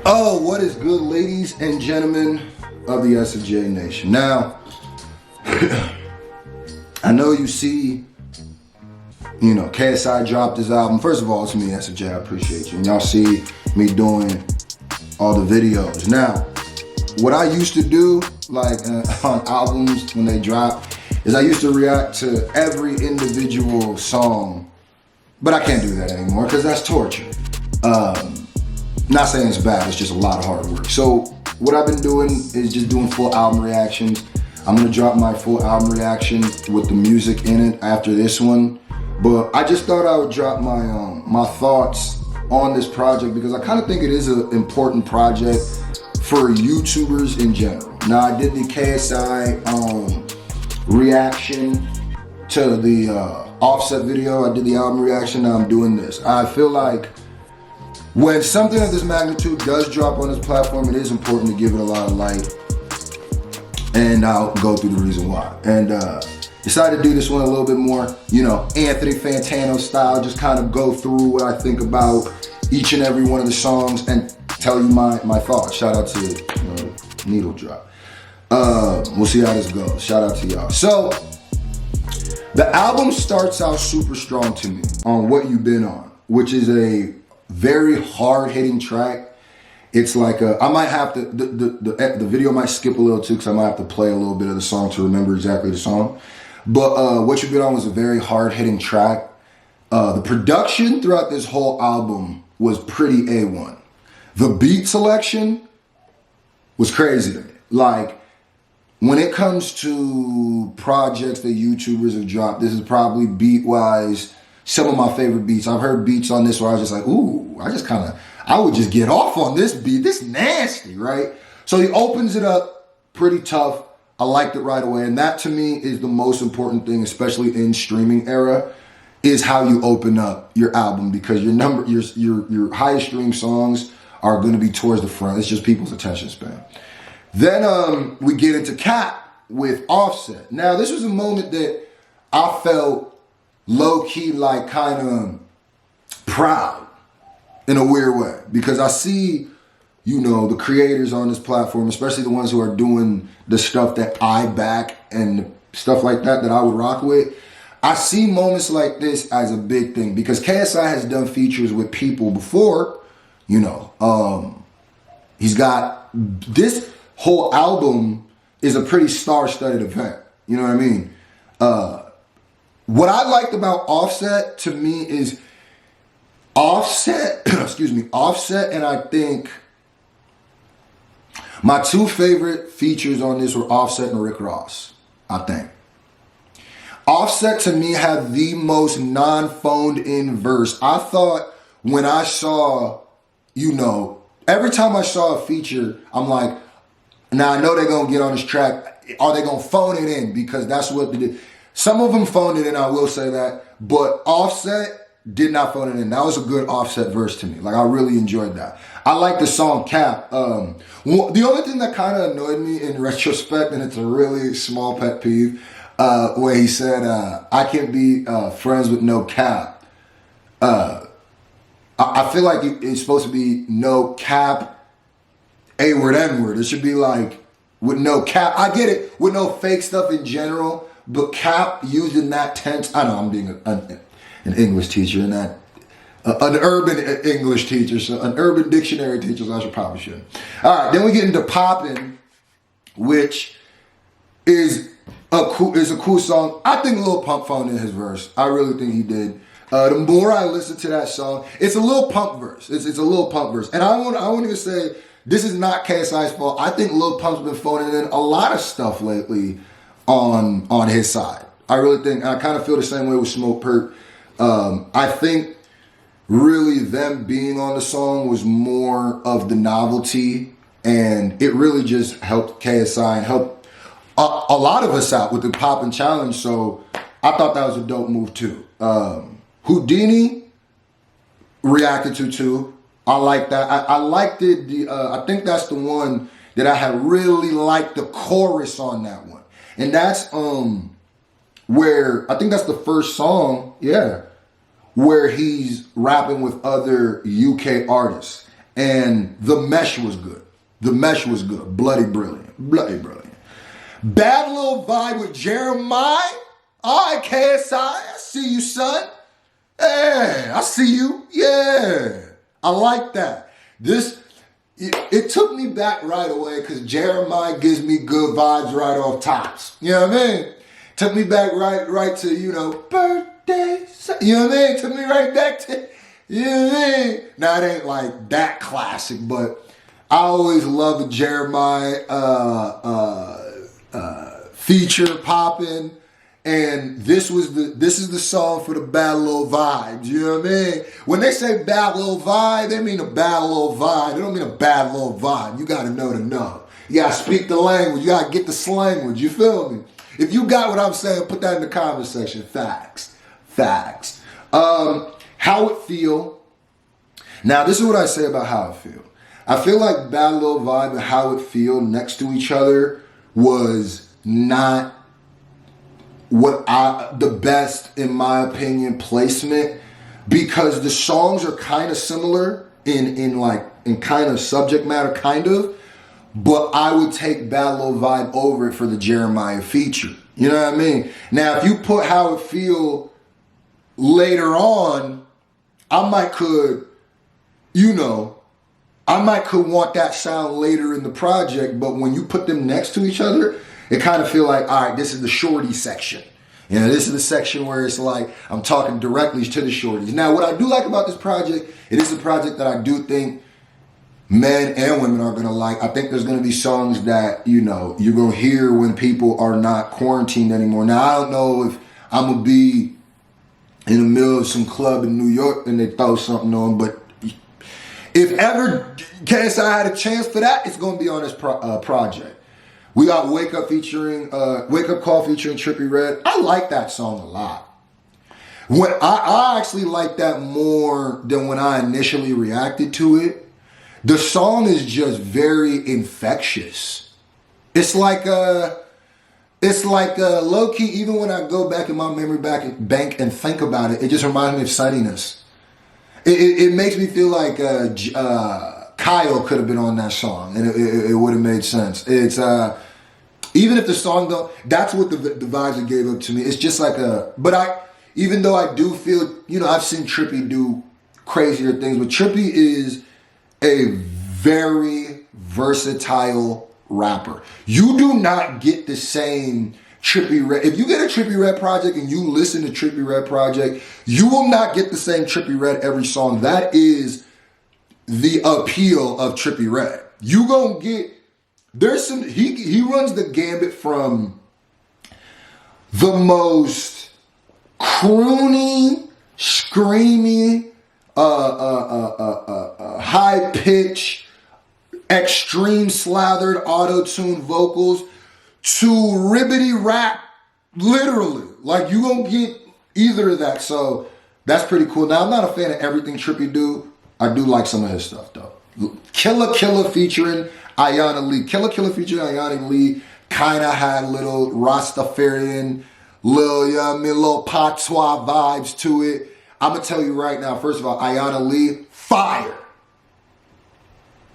Oh, what is good, ladies and gentlemen of the S&J Nation? Now, I know you see, KSI dropped his album. First of all, it's me, S&J. I appreciate you. And y'all see me doing all the videos. Now, what I used to do, on albums when they drop, is I used to react to every individual song. But I can't do that anymore because that's torture. Not saying it's bad, it's just a lot of hard work. So what I've been doing is just doing full album reactions. I'm gonna drop my full album reaction with the music in it after this one. But I just thought I would drop my thoughts on this project because I kind of think it is an important project for YouTubers in general. Now I did the KSI reaction to the Offset video. I did the album reaction, now I'm doing this. I feel like when something of this magnitude does drop on this platform, it is important to give it a lot of light. And I'll go through the reason why. And decided to do this one a little bit more, Anthony Fantano style, just kind of go through what I think about each and every one of the songs and tell you my thoughts. Shout out to Needle Drop. We'll see how this goes. Shout out to y'all. So, the album starts out super strong to me on What You've Been On, which is a very hard-hitting track. It's like I might have to, the video might skip a little too because I might have to play a little bit of the song to remember exactly the song. But What You've Been On was a very hard-hitting track. The production throughout this whole album was pretty A1. The beat selection was crazy to me. Like, when it comes to projects that YouTubers have dropped, this is probably beat-wise some of my favorite beats. I've heard beats on this where I was just like, ooh, I would just get off on this beat. This nasty, right? So he opens it up pretty tough. I liked it right away. And that to me is the most important thing, especially in streaming era, is how you open up your album because your highest stream songs are going to be towards the front. It's just people's attention span. Then we get into Cap with Offset. Now, this was a moment that I felt low-key like kind of proud in a weird way because I see, the creators on this platform, especially the ones who are doing the stuff that I back and stuff like that I would rock with. I see moments like this as a big thing because KSI has done features with people before, he's got this whole album is a pretty star-studded event. You know what I mean? What I liked about Offset to me is Offset, Offset, and I think my two favorite features on this were Offset and Rick Ross, I think. Offset to me had the most non-phoned in verse. I thought when I saw, every time I saw a feature, I'm like, now I know they're going to get on this track. Are they going to phone it in? Because that's what they did. Some of them phoned it in, I will say that. But Offset did not phone it in. That was a good Offset verse to me. Like, I really enjoyed that. I like the song Cap. The only thing that kind of annoyed me in retrospect, and it's a really small pet peeve, where he said, I can't be friends with no cap. I feel like it's supposed to be no cap, A-word, N-word. It should be like, with no cap. I get it, with no fake stuff in general. But cap used in that tense, I know I'm being an English teacher and that, an urban English teacher, so an urban dictionary teacher, so I probably should. All right, then we get into Poppin', which is a cool song. I think Lil Pump phoned in his verse. I really think he did. The more I listen to that song, it's a Lil Pump verse. It's a Lil Pump verse. And I want to say, this is not KSI's fault. I think Lil Pump's been phoning in a lot of stuff lately on his side. I really think, I kind of feel the same way with Smoke Perk. I think really them being on the song was more of the novelty, and it really just helped KSI and helped a lot of us out with the Poppin' Challenge, so I thought that was a dope move too. Houdini reacted to too. I like that. I liked it. I think that's the one that I had really liked the chorus on that one. And that's where, I think that's the first song, where he's rapping with other UK artists. And the mesh was good. The mesh was good. Bloody brilliant. Bloody brilliant. Bad Little Vibe with Jeremiah. All right, KSI. I see you, son. Hey, I see you. Yeah. I like that. It took me back right away because Jeremiah gives me good vibes right off tops. You know what I mean? Took me back right to, birthday. You know what I mean? Took me right back to, you know what I mean? Now, it ain't like that classic, but I always loved the Jeremiah feature popping. And this is the song for the bad little vibes. You know what I mean? When they say bad little vibe, they mean a bad little vibe. They don't mean a bad little vibe. You got to know to know. You got to speak the language. You got to get the slanguage. You feel me? If you got what I'm saying, put that in the comment section. Facts. Facts. How It Feel. Now, this is what I say about How It Feel. I feel like Bad Little Vibe and How It Feel next to each other was not the best, in my opinion, placement, because the songs are kind of similar in kind of subject matter, kind of, but I would take Bad Little Vibe over it for the Jeremiah feature. You know what I mean? Now, if you put How It Feel later on, I might could want that sound later in the project, but when you put them next to each other, it kind of feel like, all right, this is the shorty section. This is the section where it's like I'm talking directly to the shorties. Now, what I do like about this project, it is a project that I do think men and women are going to like. I think there's going to be songs that, you're going to hear when people are not quarantined anymore. Now, I don't know if I'm going to be in the middle of some club in New York and they throw something on, but if ever KSI had a chance for that, it's going to be on this project. We got Wake Up Call featuring Trippie Redd. I like that song a lot. When I actually like that more than when I initially reacted to it. The song is just very infectious. It's like low key. Even when I go back in my memory bank and think about it, it just reminds me of Sunniness. It makes me feel like Kyle could have been on that song, and it would have made sense. It's even if the song don't, that's what the vibes it gave up to me. It's just like even though I do feel, I've seen Trippie do crazier things, but Trippie is a very versatile rapper. You do not get the same Trippie Redd. If you get a Trippie Redd project and you listen to Trippie Redd project, you will not get the same Trippie Redd every song. That is the appeal of Trippie Redd. You gonna get, he runs the gambit from the most croony, screamy, high pitch, extreme slathered auto-tune vocals to ribbity rap, literally. Like, you gonna get either of that. So that's pretty cool. Now, I'm not a fan of everything Trippie do. I do like some of his stuff though. Killa featuring Ayana Lee. Killa featuring Ayana Lee kind of had little Rastafarian, little patois vibes to it. I'm gonna tell you right now, first of all, Ayana Lee, fire.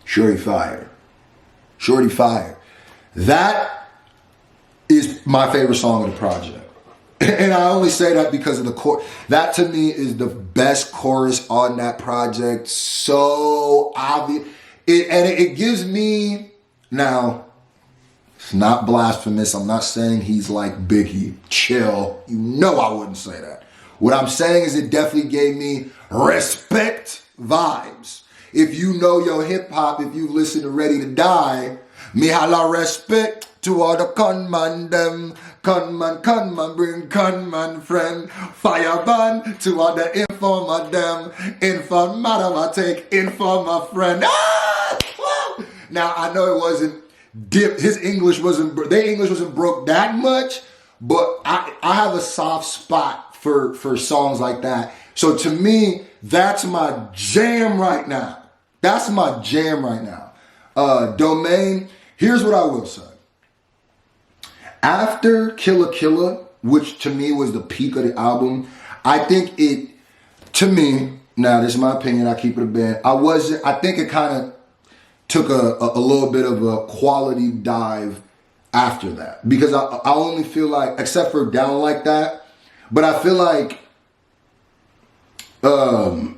Shorty fire. That is my favorite song of the project. And I only say that because of the chorus. That to me is the best chorus on that project. So obvious. It gives me, now, it's not blasphemous. I'm not saying he's like Biggie. Chill. I wouldn't say that. What I'm saying is it definitely gave me respect vibes. If you know your hip hop, if you listen to Ready to Die, me holla respect to all the conman them. Conman, bring conman friend. Fire ban to all the informer them. Informer, I take informer friend. Ah! Now, I know it wasn't deep. Their English wasn't broke that much, but I have a soft spot for songs like that. So to me, that's my jam right now. Domain, here's what I will say. After Killa, which to me was the peak of the album, I think it, to me, Now, this is my opinion. I keep it a band. I think it kind of took a little bit of a quality dive after that. Because I only feel like, except for Down Like That, but I feel like,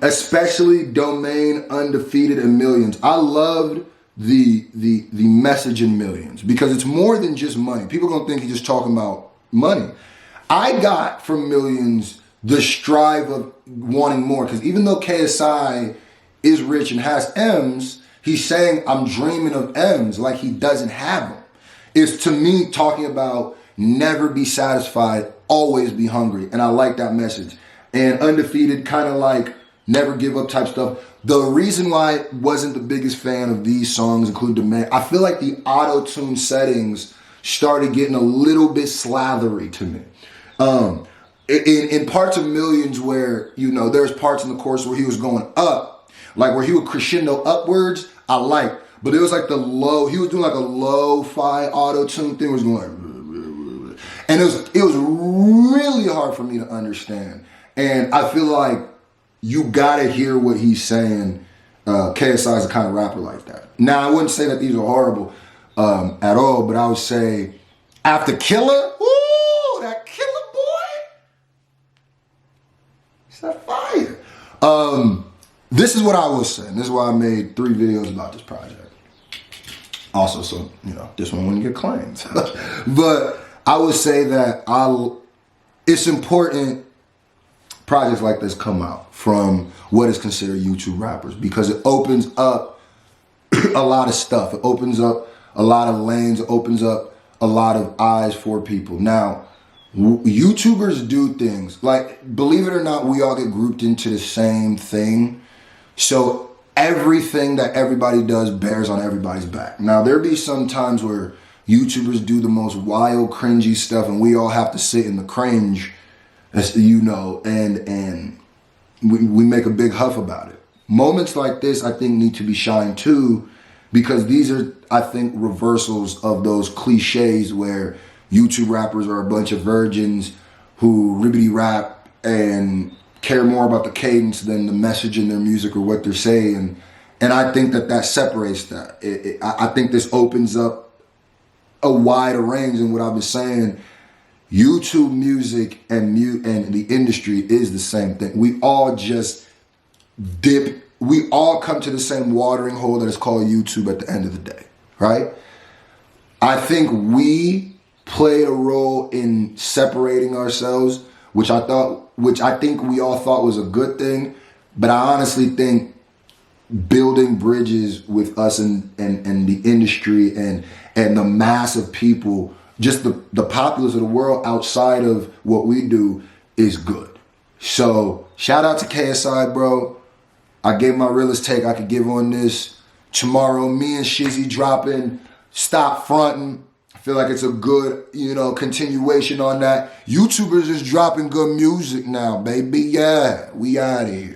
especially Domain, Undefeated, and Millions, I loved the message in Millions because it's more than just money. People gonna think he's just talking about money. I got from Millions the strive of wanting more, because even though KSI is rich and has M's, he's saying I'm dreaming of M's like he doesn't have them. It's to me talking about never be satisfied, always be hungry, and I like that message. And Undefeated, kind of like never give up type stuff. The reason why I wasn't the biggest fan of these songs, including Demand, I feel like the auto-tune settings started getting a little bit slathery to me. In parts of Millions where, you know, there's parts in the chorus where he was going up, like where he would crescendo upwards, I like. But it was like the low, he was doing like a lo-fi auto-tune thing, was going, and it was really hard for me to understand. And I feel like you gotta hear what he's saying. KSI is a kind of rapper like that. Now, I wouldn't say that these are horrible at all, but I would say after Killer, woo, that Killer boy, it's that fire. This is what I will say. And this is why I made 3 videos about this project. Also, so, you know, this one wouldn't get claimed. But I would say that it's important projects like this come out from what is considered YouTube rappers, because it opens up a lot of stuff. It opens up a lot of lanes. It opens up a lot of eyes for people. Now, YouTubers do things like, believe it or not, we all get grouped into the same thing. So everything that everybody does bears on everybody's back. Now, there be some times where YouTubers do the most wild, cringy stuff, and we all have to sit in the cringe, you know, and we make a big huff about it. Moments like this, I think, need to be shined too, because these are, I think, reversals of those cliches where YouTube rappers are a bunch of virgins who ribbity rap and care more about the cadence than the message in their music or what they're saying. And I think that separates that. I think this opens up a wider range. And what I've been saying, YouTube music and the industry is the same thing. We all just we all come to the same watering hole that is called YouTube at the end of the day, right? I think we played a role in separating ourselves, which I think we all thought was a good thing. But I honestly think building bridges with us and the industry and the mass of people, just the populace of the world outside of what we do, is good. So shout out to KSI, bro. I gave my realest take I could give on this. Tomorrow, me and Shizzy dropping Stop Frontin'. I feel like it's a good, you know, continuation on that. YouTubers is dropping good music now, baby. Yeah, we out of here.